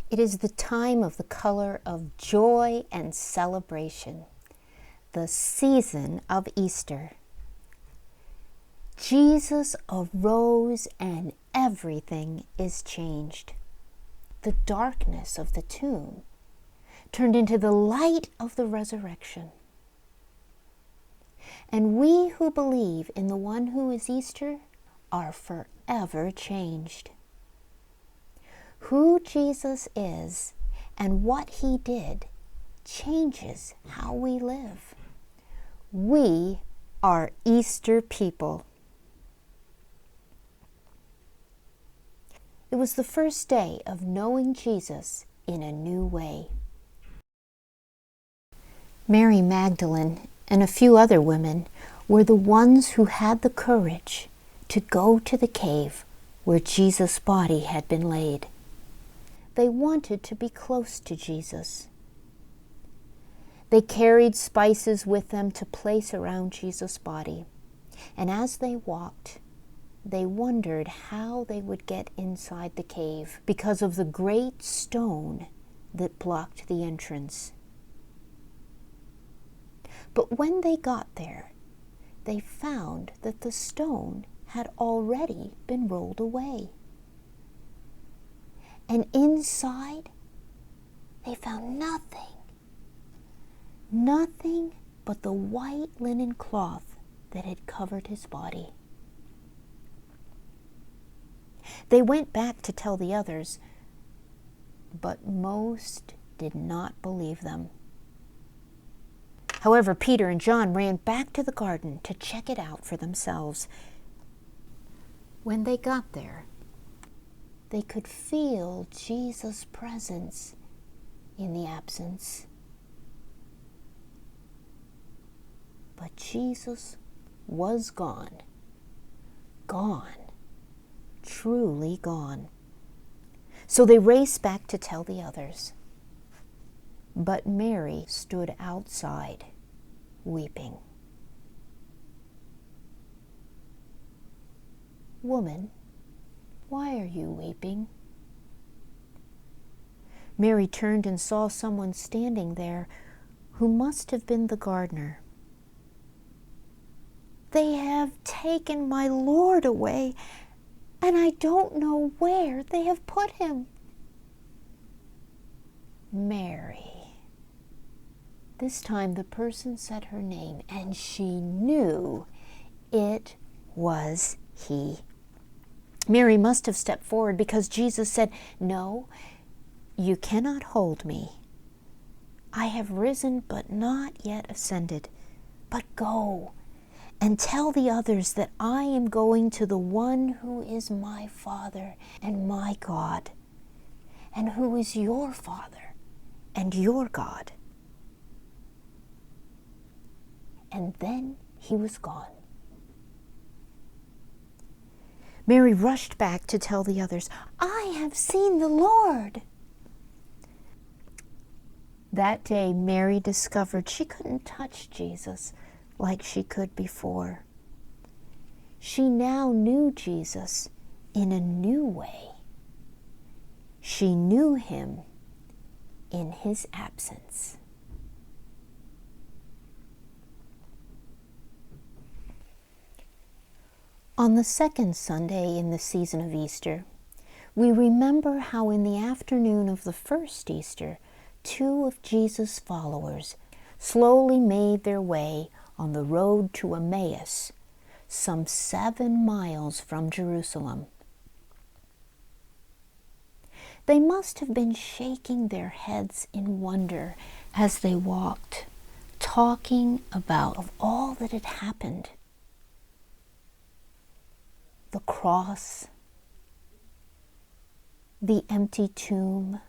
It is the time of the color of joy and celebration, the season of Easter. Jesus arose and everything is changed. The darkness of the tomb turned into the light of the resurrection. And we who believe in the one who is Easter are forever changed. Who Jesus is and what he did changes how we live. We are Easter people. It was the first day of knowing Jesus in a new way. Mary Magdalene and a few other women were the ones who had the courage to go to the cave where Jesus' body had been laid. They wanted to be close to Jesus. They carried spices with them to place around Jesus' body, and as they walked, they wondered how they would get inside the cave because of the great stone that blocked the entrance. But when they got there, they found that the stone had already been rolled away. And inside, they found nothing but the white linen cloth that had covered his body. They went back to tell the others, but most did not believe them. However, Peter and John ran back to the garden to check it out for themselves. When they got there, they could feel Jesus' presence in the absence. But Jesus was gone, truly gone. So they raced back to tell the others. But Mary stood outside, weeping. "Woman, why are you weeping?" Mary turned and saw someone standing there who must have been the gardener. "They have taken my Lord away, and I don't know where they have put him." Mary. This time the person said her name, and she knew it was he. Mary must have stepped forward because Jesus said, "No, you cannot hold me. I have risen but not yet ascended. But go and tell the others that I am going to the one who is my Father and my God, and who is your Father and your God." And then he was gone. Mary rushed back to tell the others, "I have seen the Lord." That day, Mary discovered she couldn't touch Jesus like she could before. She now knew Jesus in a new way. She knew him in his absence. On the second Sunday in the season of Easter, we remember how in the afternoon of the first Easter, two of Jesus' followers slowly made their way on the road to Emmaus, some 7 miles from Jerusalem. They must have been shaking their heads in wonder as they walked, talking about all that had happened. The cross, the empty tomb.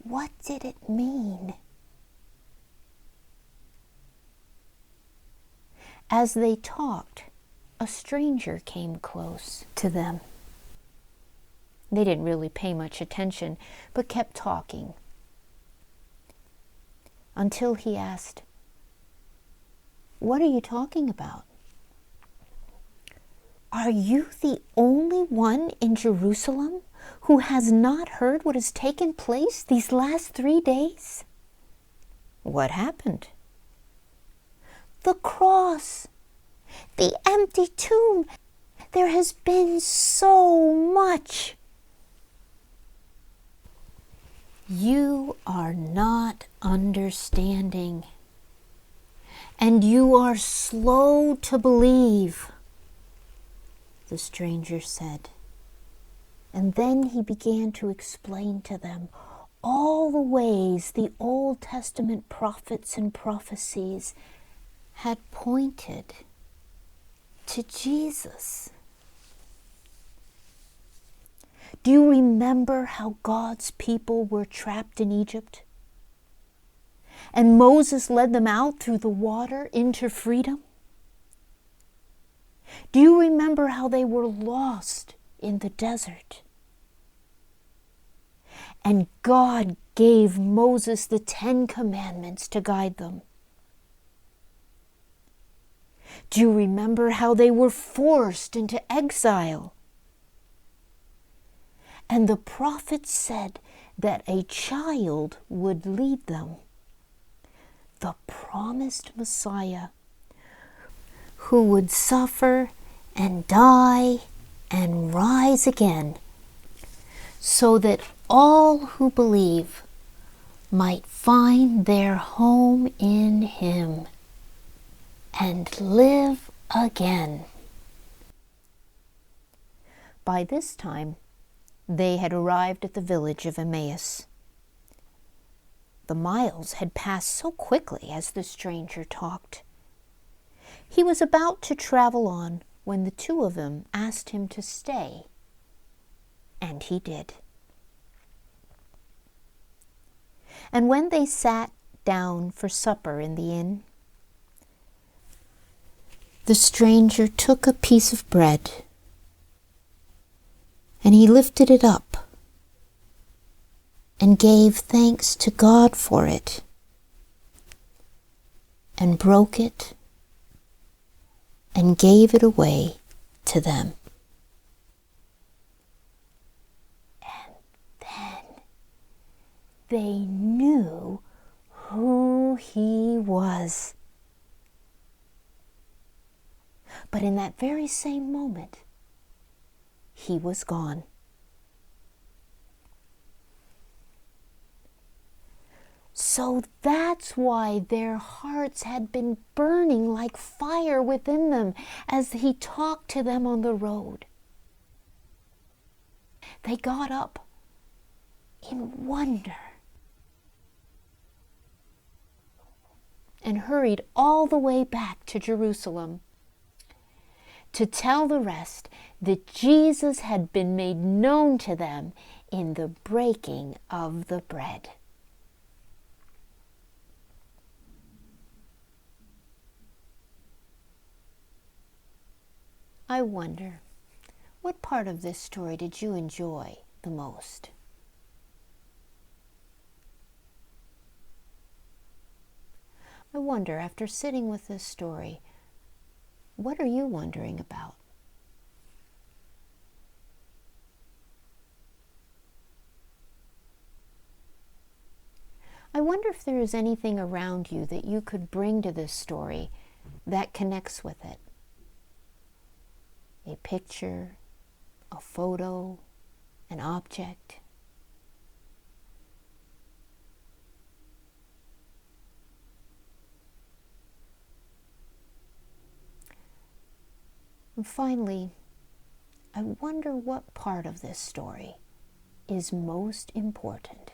What did it mean? As they talked, a stranger came close to them. They didn't really pay much attention, but kept talking until he asked, "What are you talking about? Are you the only one in Jerusalem who has not heard what has taken place these last 3 days? What happened? The cross, the empty tomb. There has been so much. You are not understanding, and you are slow to believe, the stranger said. And then he began to explain to them all the ways the Old Testament prophets and prophecies had pointed to Jesus. Do you remember how God's people were trapped in Egypt? And Moses led them out through the water into freedom? Do you remember how they were lost in the desert? And God gave Moses the 10 Commandments to guide them. Do you remember how they were forced into exile? And the prophets said that a child would lead them, the promised Messiah, who would suffer and die and rise again, so that all who believe might find their home in him and live again. By this time, they had arrived at the village of Emmaus. The miles had passed so quickly as the stranger talked. He was about to travel on when the two of them asked him to stay, and he did. And when they sat down for supper in the inn, the stranger took a piece of bread, and he lifted it up and gave thanks to God for it, and broke it and gave it away to them. And then they knew who he was. But in that very same moment, he was gone. So that's why their hearts had been burning like fire within them as he talked to them on the road. They got up in wonder and hurried all the way back to Jerusalem to tell the rest that Jesus had been made known to them in the breaking of the bread. I wonder, what part of this story did you enjoy the most? I wonder, after sitting with this story, what are you wondering about? I wonder if there is anything around you that you could bring to this story that connects with it. A picture, a photo, an object. And finally, I wonder what part of this story is most important.